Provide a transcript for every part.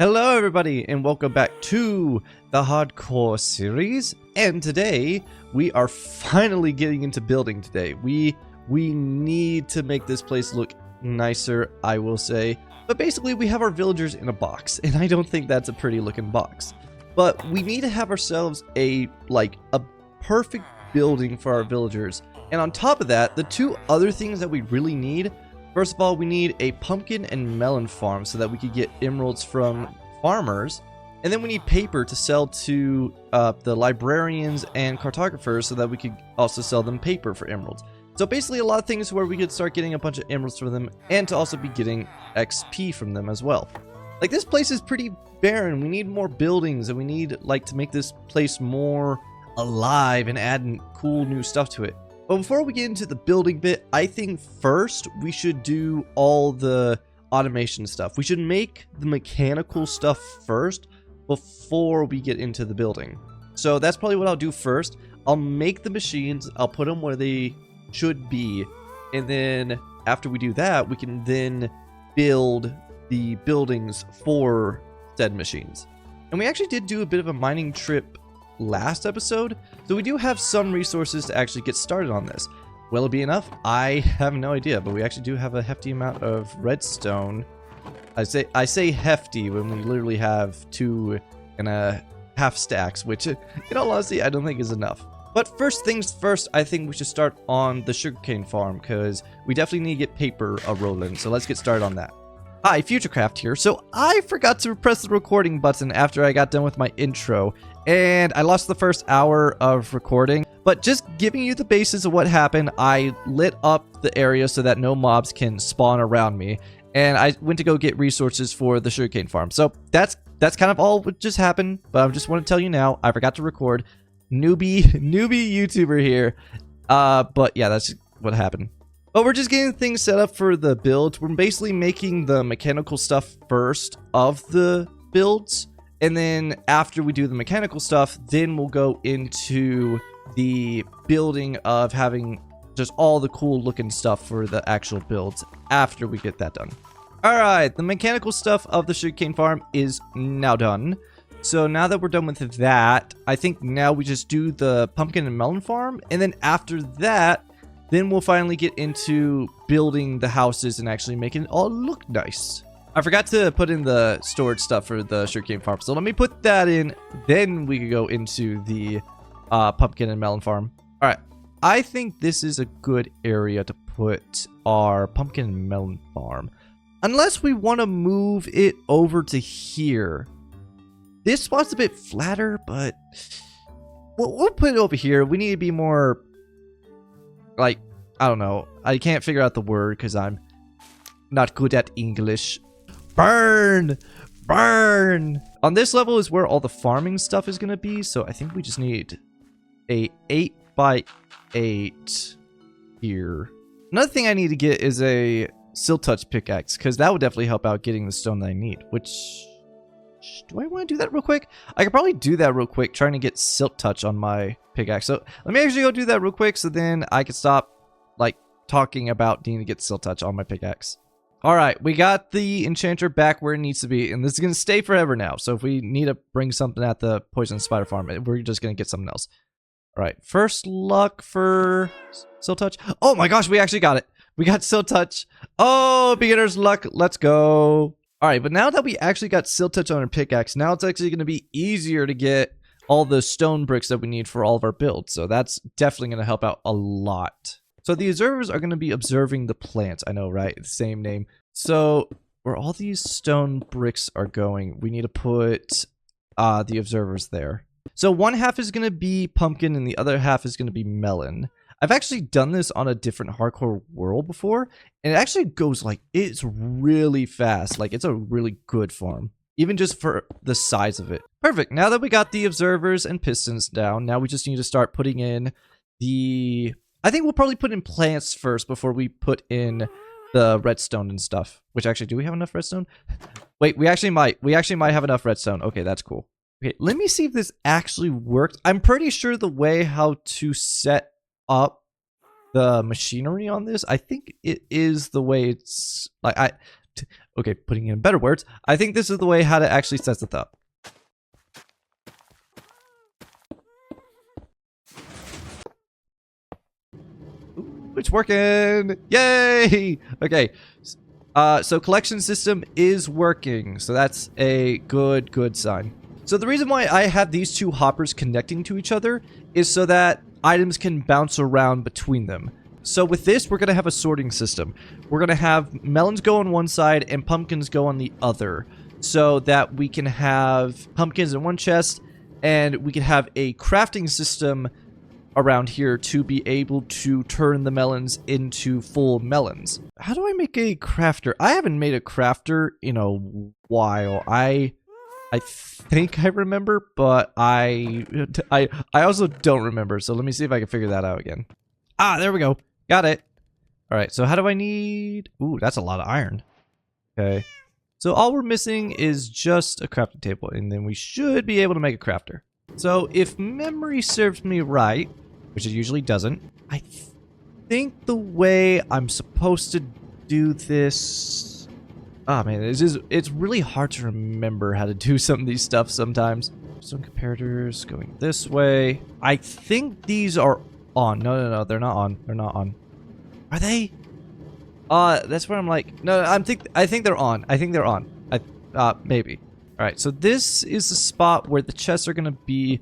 Hello everybody and welcome back to the Hardcore series, and today we are finally getting into building today. We need to make this place look nicer, I will say. But basically we have our villagers in a box, and I don't think that's a pretty looking box. But we need to have ourselves a perfect building for our villagers. And on top of that, the two other things that we really need, first of all, we need a pumpkin and melon farm so that we could get emeralds from farmers. And then we need paper to sell to the librarians and cartographers so that we could also sell them paper for emeralds. So basically a lot of things where we could start getting a bunch of emeralds from them and to also be getting XP from them as well. Like, this place is pretty barren. We need more buildings, and we need to make this place more alive and add cool new stuff to it. But before we get into the building bit, I think first we should do all the automation stuff. We should make the mechanical stuff first before we get into the building. So that's probably what I'll do first. I'll make the machines, I'll put them where they should be, and then after we do that, we can then build the buildings for said machines. And we actually did do a bit of a mining trip last episode, so we do have some resources to actually get started on this. Will it be enough? I have no idea, but we actually do have a hefty amount of redstone. I say hefty when we literally have 2.5 stacks, which in all honesty I don't think is enough. But first things first, I think we should start on the sugarcane farm, because we definitely need to get paper rolling, so let's get started on that. Hi, CaptainCraft here. So I forgot to press the recording button after I got done with my intro, and I lost the first hour of recording. But just giving you the basis of what happened, I lit up the area so that no mobs can spawn around me, and I went to go get resources for the sugarcane farm. So that's kind of all what just happened, but I just want to tell you now, I forgot to record. Newbie YouTuber here. But yeah, that's what happened. But we're just getting things set up for the builds. We're basically making the mechanical stuff first of the builds, and then after we do the mechanical stuff, then we'll go into the building of having just all the cool looking stuff for the actual builds after we get that done. Alright, the mechanical stuff of the sugarcane farm is now done. So now that we're done with that, I think now we just do the pumpkin and melon farm, and then after that, then we'll finally get into building the houses and actually making it all look nice. I forgot to put in the storage stuff for the sugarcane farm, so let me put that in, then we can go into the pumpkin and melon farm. Alright, I think this is a good area to put our pumpkin and melon farm. Unless we want to move it over to here. This spot's a bit flatter, but we'll put it over here. We need to be more, I don't know. I can't figure out the word because I'm not good at English. Burn! Burn! On this level is where all the farming stuff is going to be, so I think we just need a 8x8 here. Another thing I need to get is a silk touch pickaxe, because that would definitely help out getting the stone that I need, which... do I want to do that real quick? I could probably do that real quick, trying to get silk touch on my pickaxe. So let me actually go do that real quick, so then I can stop talking about needing to get silk touch on my pickaxe. Alright, we got the enchanter back where it needs to be, and this is going to stay forever now. So if we need to bring something at the poison spider farm, we're just going to get something else. Alright, first luck for silk touch. Oh my gosh, we actually got it. We got silk touch. Oh, beginner's luck. Let's go. Alright, but now that we actually got silk touch on our pickaxe, now it's actually going to be easier to get all the stone bricks that we need for all of our builds. So that's definitely going to help out a lot. So the observers are going to be observing the plants. I know, right? Same name. So where all these stone bricks are going, we need to put the observers there. So one half is going to be pumpkin and the other half is going to be melon. I've actually done this on a different hardcore world before, and it actually goes it's really fast. It's a really good farm, even just for the size of it. Perfect. Now that we got the observers and pistons down, now we just need to start putting in I think we'll probably put in plants first before we put in the redstone and stuff. Which actually, do we have enough redstone? Wait, we actually might. We actually might have enough redstone. Okay, that's cool. Okay, let me see if this actually works. I'm pretty sure the way how to set up the machinery on this, I think it is the way it's Okay, putting it in better words, I think this is the way how to actually set it up. Ooh, it's working! Yay! Okay, so collection system is working, so that's a good sign. So the reason why I have these two hoppers connecting to each other is so that items can bounce around between them. So with this, we're going to have a sorting system. We're going to have melons go on one side and pumpkins go on the other, so that we can have pumpkins in one chest, and we can have a crafting system around here to be able to turn the melons into full melons. How do I make a crafter? I haven't made a crafter in a while. I think I remember, but I also don't remember. So let me see if I can figure that out again. Ah, there we go. Got it. All right, so how do I need... Ooh, that's a lot of iron. Okay. So all we're missing is just a crafting table, and then we should be able to make a crafter. So if memory serves me right, which it usually doesn't, I think the way I'm supposed to do this... Oh man, it's really hard to remember how to do some of these stuff sometimes. Some comparators going this way. I think these are on. No, they're not on. They're not on. Are they? That's where I'm like, no, I think they're on. I think they're on. Maybe. All right, so this is the spot where the chests are gonna be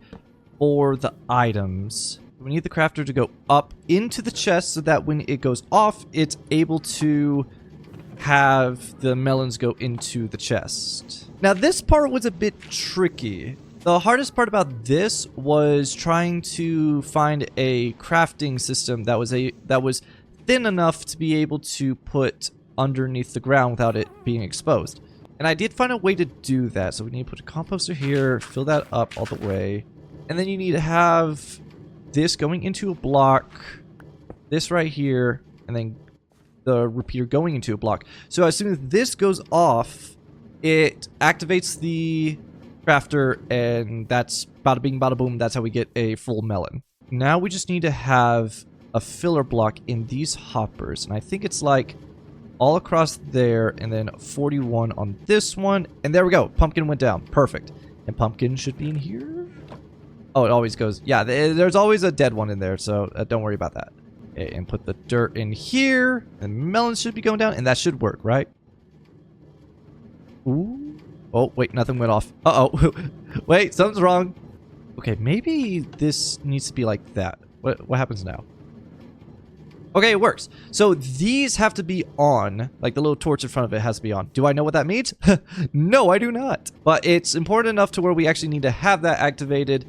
for the items. We need the crafter to go up into the chest so that when it goes off, it's able to have the melons go into the chest. Now, this part was a bit tricky. The hardest part about this was trying to find a crafting system that was thin enough to be able to put underneath the ground without it being exposed. And I did find a way to do that. So we need to put a composter here, fill that up all the way. And then you need to have this going into a block, this right here, and then the repeater going into a block. So as soon as this goes off, it activates the crafter, and that's bada bing bada boom. That's how we get a full melon. Now we just need to have a filler block in these hoppers, and I think it's like all across there, and then 41 on this one, and there we go. Pumpkin went down. Perfect. And pumpkin should be in here. Oh, it always goes. Yeah, there's always a dead one in there, so don't worry about that. Okay, and put the dirt in here, and melons should be going down, and that should work, right? Ooh. Oh, wait, nothing went off. Uh-oh. Wait, something's wrong. Okay, maybe this needs to be like that. What happens now? Okay, it works. So these have to be on. Like the little torch in front of it has to be on. Do I know what that means? No, I do not. But it's important enough to where we actually need to have that activated.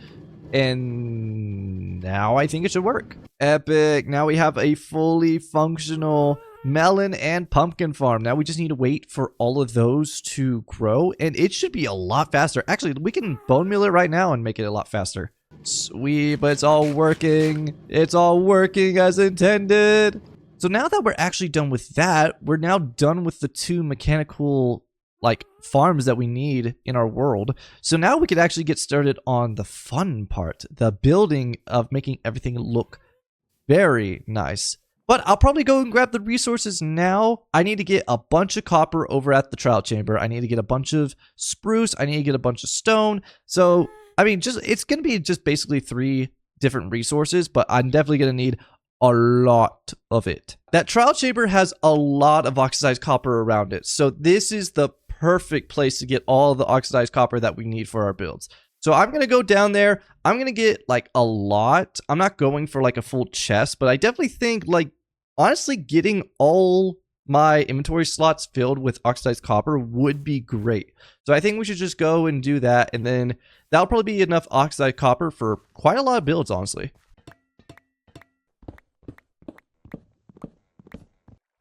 And now I think it should work. Epic. Now we have a fully functional melon and pumpkin farm. Now we just need to wait for all of those to grow, and it should be a lot faster. Actually, we can bone meal it right now and make it a lot faster. Sweet, but it's all working. It's all working as intended. So now that we're actually done with that, we're now done with the two mechanical like farms that we need in our world. So now we could actually get started on the fun part, the building of making everything look very nice. But I'll probably go and grab the resources now. I need to get a bunch of copper over at the trial chamber. I need to get a bunch of spruce. I need to get a bunch of stone. So, I mean, it's going to be just basically 3 different resources, but I'm definitely going to need a lot of it. That trial chamber has a lot of oxidized copper around it. So this is the perfect place to get all the oxidized copper that we need for our builds. So I'm going to go down there. I'm going to get like a lot. I'm not going for like a full chest, but I definitely think like honestly getting all my inventory slots filled with oxidized copper would be great. So I think we should just go and do that, and then that'll probably be enough oxidized copper for quite a lot of builds, honestly.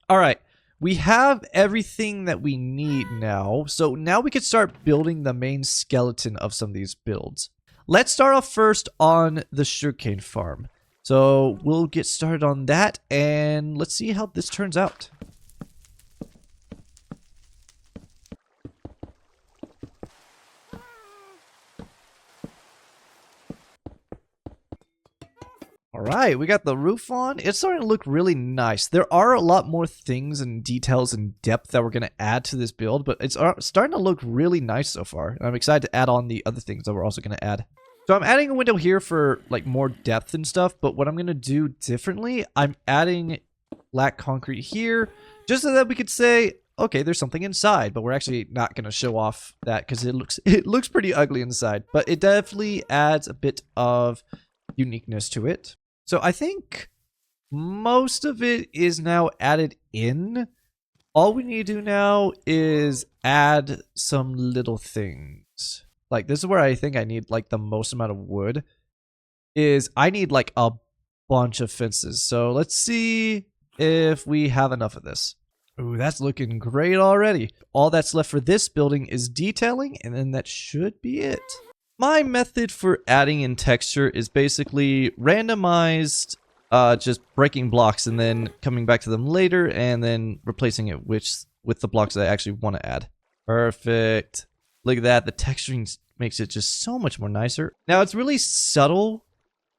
All right, we have everything that we need now. So now we can start building the main skeleton of some of these builds. Let's start off first on the sugarcane farm. So we'll get started on that, and let's see how this turns out. Alright, we got the roof on. It's starting to look really nice. There are a lot more things and details and depth that we're going to add to this build, but it's starting to look really nice so far. And I'm excited to add on the other things that we're also going to add. So I'm adding a window here for like more depth and stuff, but what I'm going to do differently, I'm adding black concrete here just so that we could say, okay, there's something inside, but we're actually not going to show off that because it looks pretty ugly inside, but it definitely adds a bit of uniqueness to it. So I think most of it is now added in. All we need to do now is add some little things. Like this is where I think I need like the most amount of wood. Is I need like a bunch of fences. So let's see if we have enough of this. Ooh, that's looking great already. All that's left for this building is detailing, and then that should be it. My method for adding in texture is basically randomized, just breaking blocks and then coming back to them later and then replacing it with the blocks that I actually want to add. Perfect. Look at that. The texturing makes it just so much more nicer. Now, it's really subtle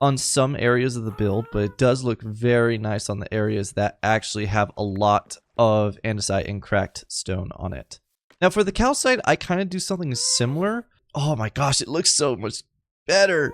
on some areas of the build, but it does look very nice on the areas that actually have a lot of andesite and cracked stone on it. Now, for the calcite, I kind of do something similar. Oh my gosh, it looks so much better.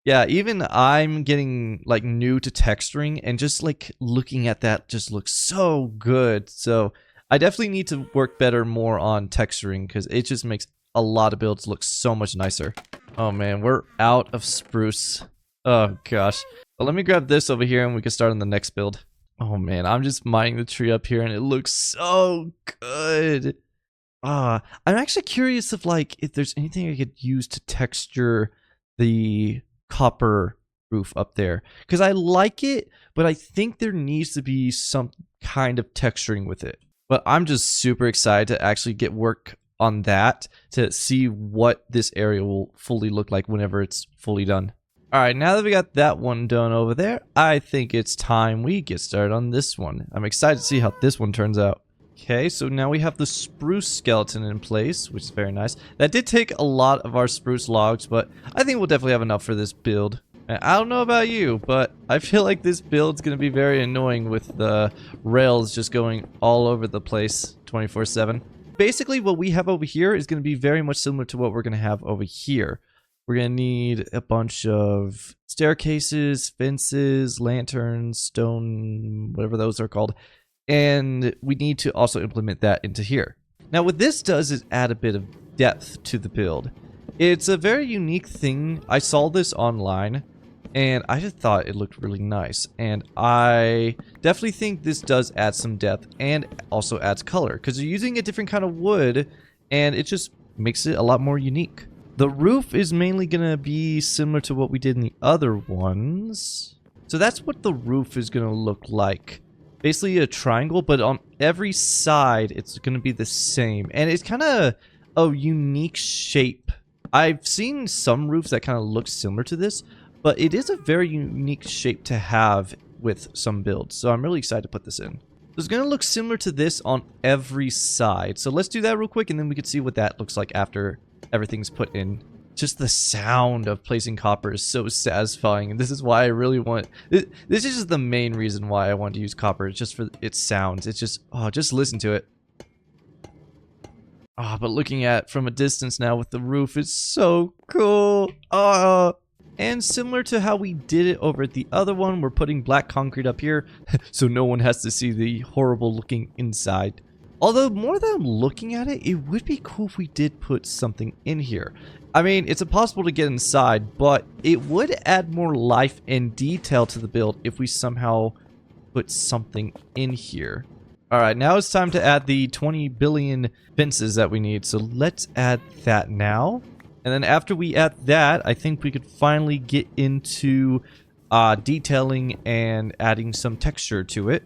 Yeah, even I'm getting like new to texturing, and just like looking at that just looks so good. So I definitely need to work better more on texturing because it just makes a lot of builds look so much nicer. Oh man, we're out of spruce. Oh gosh. Well, let me grab this over here and we can start on the next build. Oh man, I'm just mining the tree up here and it looks so good. I'm actually curious if there's anything I could use to texture the copper roof up there. Because I like it, but I think there needs to be some kind of texturing with it. But I'm just super excited to actually get work on that to see what this area will fully look like whenever it's fully done. Alright, now that we got that one done over there, I think it's time we get started on this one. I'm excited to see how this one turns out. Okay, so now we have the spruce skeleton in place, which is very nice. That did take a lot of our spruce logs, but I think we'll definitely have enough for this build. And I don't know about you, but I feel like this build's going to be very annoying with the rails just going all over the place 24/7. Basically, what we have over here is going to be very much similar to what we're going to have over here. We're going to need a bunch of staircases, fences, lanterns, stone, whatever those are called. And we need to also implement that into here. Now what this does is add a bit of depth to the build. It's a very unique thing. I saw this online and I just thought it looked really nice. And I definitely think this does add some depth and also adds color because you're using a different kind of wood and it just makes it a lot more unique. The roof is mainly going to be similar to what we did in the other ones. So that's what the roof is going to look like. Basically a triangle, but on every side it's going to be the same. And it's kind of a unique shape. I've seen some roofs that kind of look similar to this, but it is a very unique shape to have with some builds. So I'm really excited to put this in. It's going to look similar to this on every side. So let's do that real quick and then we can see what that looks like after everything's put in. Just the sound of placing copper is so satisfying, and this is why I really want this is just the main reason why I want to use copper. It's just for its sounds. It's just just listen to it. But looking at from a distance now with the roof, it's so cool. And similar to how we did it over at the other one, we're putting black concrete up here so no one has to see the horrible looking inside. Although, more than I'm looking at it, it would be cool if we did put something in here. I mean, it's impossible to get inside, but it would add more life and detail to the build if we somehow put something in here. Alright, now it's time to add the 20 billion fences that we need, so let's add that now. And then after we add that, I think we could finally get into detailing and adding some texture to it.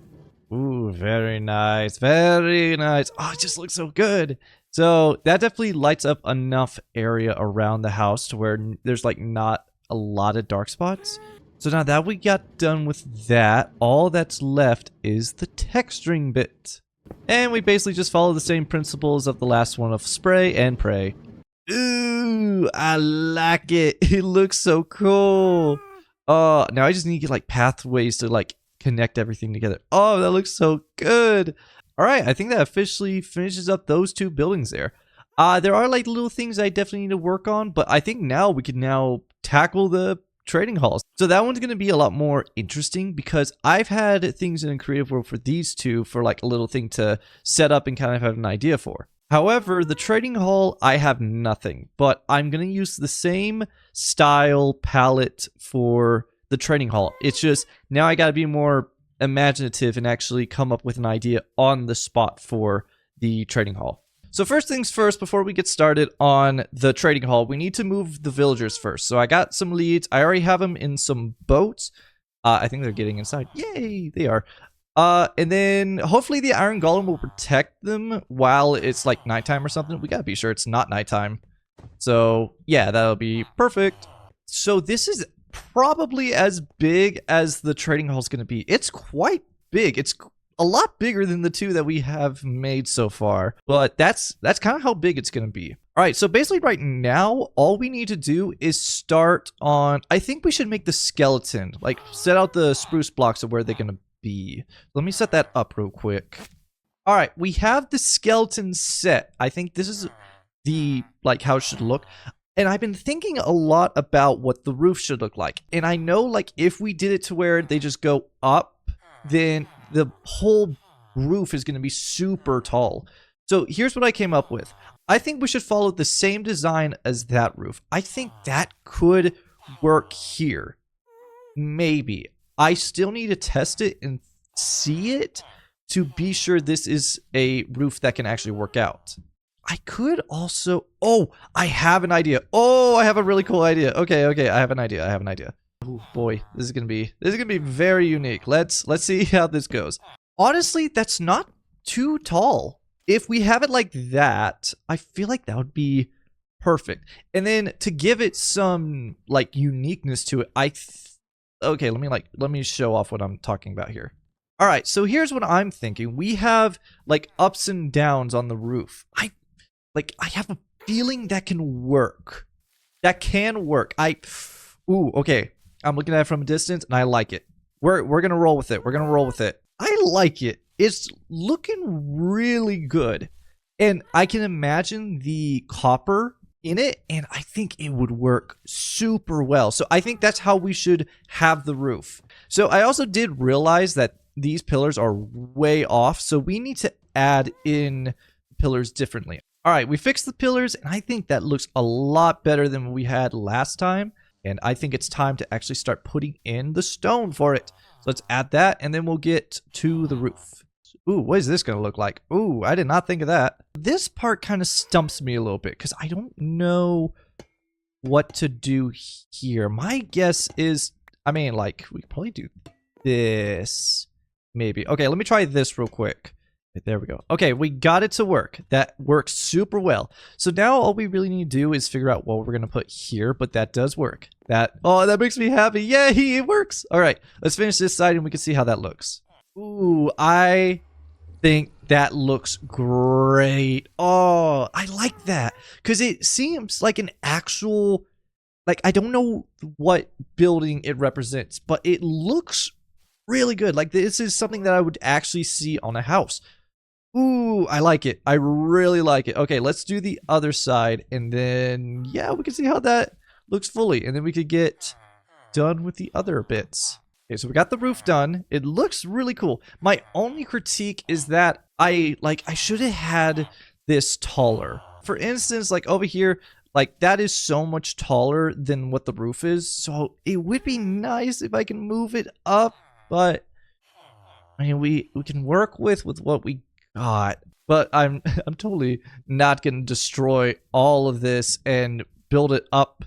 Ooh, very nice, very nice. It just looks so good. So that definitely lights up enough area around the house to where there's like not a lot of dark spots. So now that we got done with that, all that's left is the texturing bit. And we basically just follow the same principles of the last one of spray and pray. Ooh, I like it. It looks so cool. Now I just need to get like pathways to like connect everything together. Oh, that looks so good. All right, I think that officially finishes up those 2 buildings there. There are like little things I definitely need to work on, but I think now we can now tackle the trading halls. So that one's going to be a lot more interesting because I've had things in a creative world for these 2 for like a little thing to set up and kind of have an idea for. However, the trading hall, I have nothing, but I'm going to use the same style palette for the trading hall. It's just now I got to be more imaginative and actually come up with an idea on the spot for the trading hall. So first things first, before we get started on the trading hall, we need to move the villagers first. So I got some leads. I already have them in some boats. I think they're getting inside. Yay, they are. And then hopefully the iron golem will protect them while it's like nighttime or something. We gotta be sure it's not nighttime. So yeah, that'll be perfect. So this is probably as big as the trading hall is gonna be. It's quite big. It's a lot bigger than the 2 that we have made so far, but that's kind of how big it's gonna be. All right, so basically right now, all we need to do is start on, I think we should make the skeleton, like set out the spruce blocks of where they're gonna be. Let me set that up real quick. All right, we have the skeleton set. I think this is the, like, how it should look. And I've been thinking a lot about what the roof should look like. And I know, like, if we did it to where they just go up, then the whole roof is going to be super tall. So here's what I came up with. I think we should follow the same design as that roof. I think that could work here. Maybe. I still need to test it and see it to be sure this is a roof that can actually work out. I could also... Oh, I have an idea. Oh, I have a really cool idea. Okay, I have an idea. Oh boy, this is gonna be very unique. Let's see how this goes. Honestly, that's not too tall. If we have it like that, I feel like that would be perfect. And then to give it some like uniqueness to it, okay, let me show off what I'm talking about here. All right, so here's what I'm thinking. We have like ups and downs on the roof. I have a feeling that can work. Ooh, okay. I'm looking at it from a distance and I like it. We're gonna roll with it. I like it. It's looking really good. And I can imagine the copper in it, and I think it would work super well. So I think that's how we should have the roof. So I also did realize that these pillars are way off, so we need to add in pillars differently. All right, we fixed the pillars, and I think that looks a lot better than what we had last time. And I think it's time to actually start putting in the stone for it. So let's add that, and then we'll get to the roof. Ooh, what is this going to look like? Ooh, I did not think of that. This part kind of stumps me a little bit because I don't know what to do here. My guess is, I mean, like, we could probably do this, maybe. Okay, let me try this real quick. There we go. Okay, we got it to work. That works super well. So now all we really need to do is figure out what we're going to put here, but that does work. Oh, that makes me happy. Yay, it works. All right, let's finish this side and we can see how that looks. Ooh, I think that looks great. Oh, I like that because it seems like an actual, like, I don't know what building it represents, but it looks really good. Like, this is something that I would actually see on a house. Ooh, I like it. I really like it. Okay, let's do the other side, and then, yeah, we can see how that looks fully, and then we could get done with the other bits. Okay, so we got the roof done. It looks really cool. My only critique is that I should have had this taller. For instance, like over here, like that is so much taller than what the roof is, so it would be nice if I can move it up, but I mean, we can work with what we got. But I'm totally not gonna destroy all of this and build it up.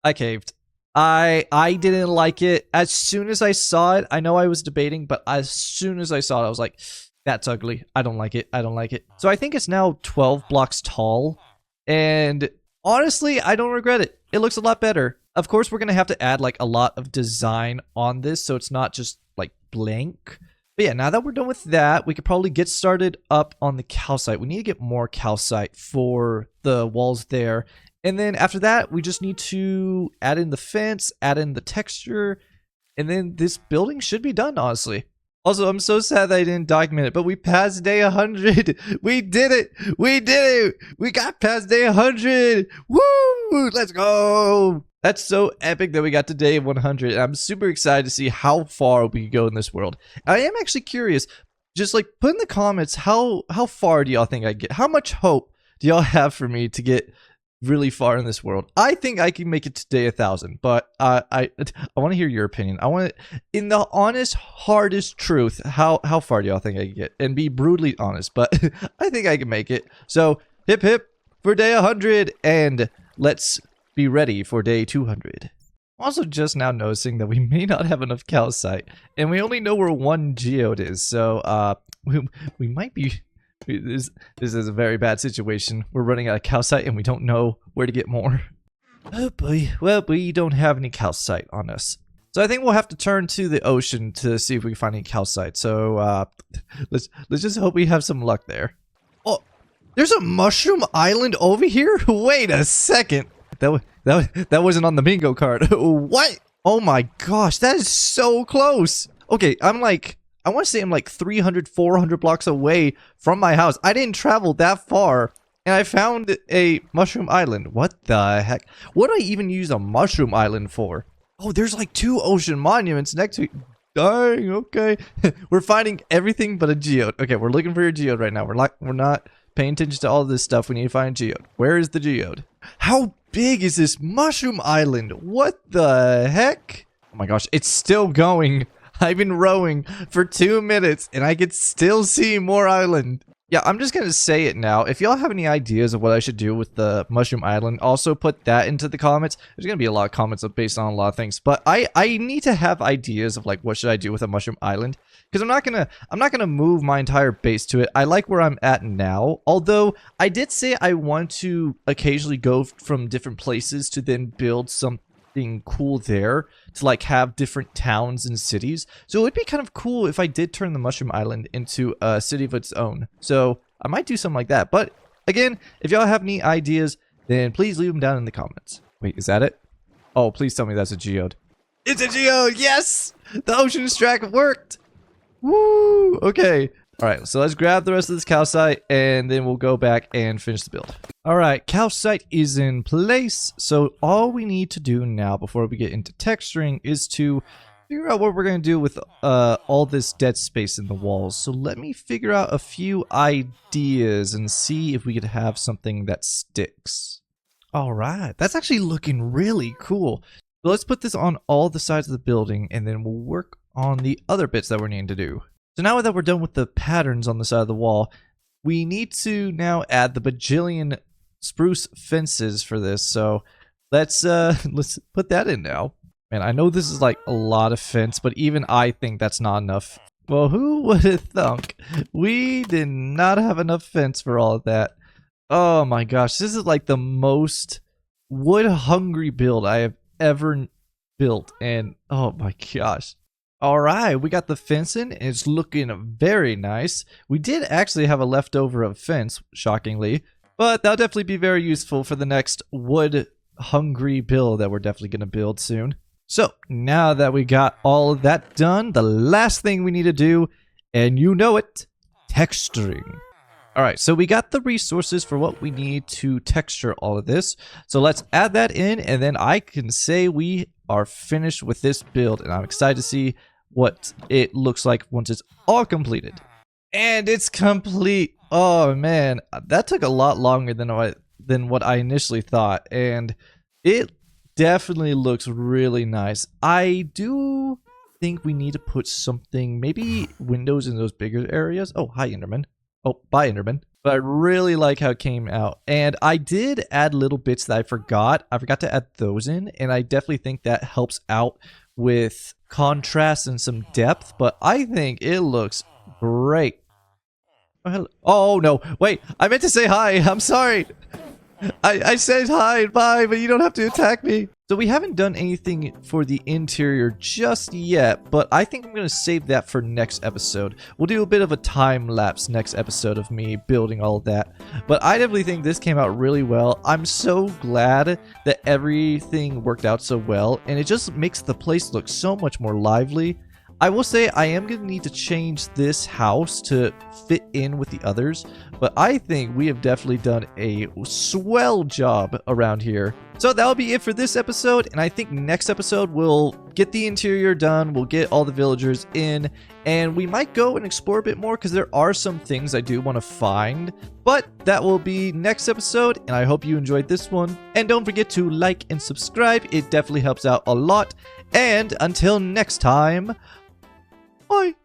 I caved. I didn't like it. As soon as I saw it, I know I was debating, but as soon as I saw it, I was like, that's ugly. I don't like it. I don't like it. So I think it's now 12 blocks tall, and honestly, I don't regret it. It looks a lot better. Of course, we're gonna have to add like a lot of design on this, so it's not just like blank. But yeah, now that we're done with that, we could probably get started up on the calcite. We need to get more calcite for the walls there. And then after that, we just need to add in the fence, add in the texture, And then this building should be done, honestly. Also, I'm so sad that I didn't document it, but we passed day 100. We did it. We did it. We got past day 100. Woo! Let's go. That's so epic that we got to day 100. I'm super excited to see how far we can go in this world. I am actually curious. Just like put in the comments how far do y'all think I get? How much hope do y'all have for me to get really far in this world? I think I can make it to day 1,000, but I want to hear your opinion. I want to, in the honest, hardest truth, how far do y'all think I can get? And be brutally honest, but I think I can make it. So hip hip for day 100, and let's be ready for day 200. I'm also just now noticing that we may not have enough calcite, and we only know where 1 geode is, so we might be... This is a very bad situation. We're running out of calcite and we don't know where to get more. Oh boy. Well, we don't have any calcite on us. So I think we'll have to turn to the ocean to see if we can find any calcite. So let's just hope we have some luck there. Oh, there's a mushroom island over here? Wait a second. That wasn't on the bingo card. What? Oh my gosh, that is so close. Okay, I want to say I'm like 300, 400 blocks away from my house. I didn't travel that far, and I found a mushroom island. What the heck? What do I even use a mushroom island for? Oh, there's like 2 ocean monuments next to... Dang, okay. We're finding everything but a geode. Okay, we're looking for a geode right now. We're not paying attention to all this stuff. We need to find a geode. Where is the geode? How big is this mushroom island? What the heck? Oh my gosh, it's still going. I've been rowing for 2 minutes and I can still see more island. Yeah, I'm just gonna say it now. If y'all have any ideas of what I should do with the mushroom island, also put that into the comments. There's gonna be a lot of comments based on a lot of things, but I need to have ideas of like what should I do with a mushroom island, because I'm not gonna move my entire base to it. I like where I'm at now, although I did say I want to occasionally go from different places to then build something cool there to like have different towns and cities. So it would be kind of cool if I did turn the mushroom island into a city of its own. So I might do something like that. But again, if y'all have any ideas, then please leave them down in the comments. Wait, is that it? Oh, please tell me that's a geode. It's a geode! Yes! The ocean extract worked! Woo! Okay. Alright, so let's grab the rest of this calcite and then we'll go back and finish the build. Alright, calcite is in place. So all we need to do now before we get into texturing is to figure out what we're going to do with all this dead space in the walls. So let me figure out a few ideas and see if we could have something that sticks. Alright, that's actually looking really cool. So let's put this on all the sides of the building and then we'll work on the other bits that we're needing to do. So now that we're done with the patterns on the side of the wall, we need to now add the bajillion spruce fences for this. So let's put that in now. Man, I know this is like a lot of fence, but even I think that's not enough. Well, who would have thunk? We did not have enough fence for all of that. Oh my gosh, this is like the most wood hungry build I have ever built, and oh my gosh. Alright, we got the fence in, and it's looking very nice. We did actually have a leftover of fence, shockingly, but that'll definitely be very useful for the next wood-hungry build that we're definitely going to build soon. So, now that we got all of that done, the last thing we need to do, and you know it, texturing. Alright, so we got the resources for what we need to texture all of this. So let's add that in, and then I can say we are finished with this build, and I'm excited to see what it looks like once it's all completed. And it's complete. Oh man, that took a lot longer than what I initially thought, and it definitely looks really nice. I do think we need to put something, maybe windows in those bigger areas. Oh, hi Enderman. Oh, bye Enderman. But I really like how it came out. And I did add little bits that I forgot. I forgot to add those in, and I definitely think that helps out with contrast and some depth, but I think it looks great. Oh, hello. Oh no, wait, I meant to say hi. I'm sorry. I said hi and bye, but you don't have to attack me. So we haven't done anything for the interior just yet, but I think I'm going to save that for next episode. We'll do a bit of a time lapse next episode of me building all of that. But I definitely think this came out really well. I'm so glad that everything worked out so well, and it just makes the place look so much more lively. I will say I am going to need to change this house to fit in with the others, but I think we have definitely done a swell job around here. So that'll be it for this episode, and I think next episode we'll get the interior done, we'll get all the villagers in, and we might go and explore a bit more because there are some things I do want to find. But that will be next episode, and I hope you enjoyed this one. And don't forget to like and subscribe, it definitely helps out a lot. And until next time, bye!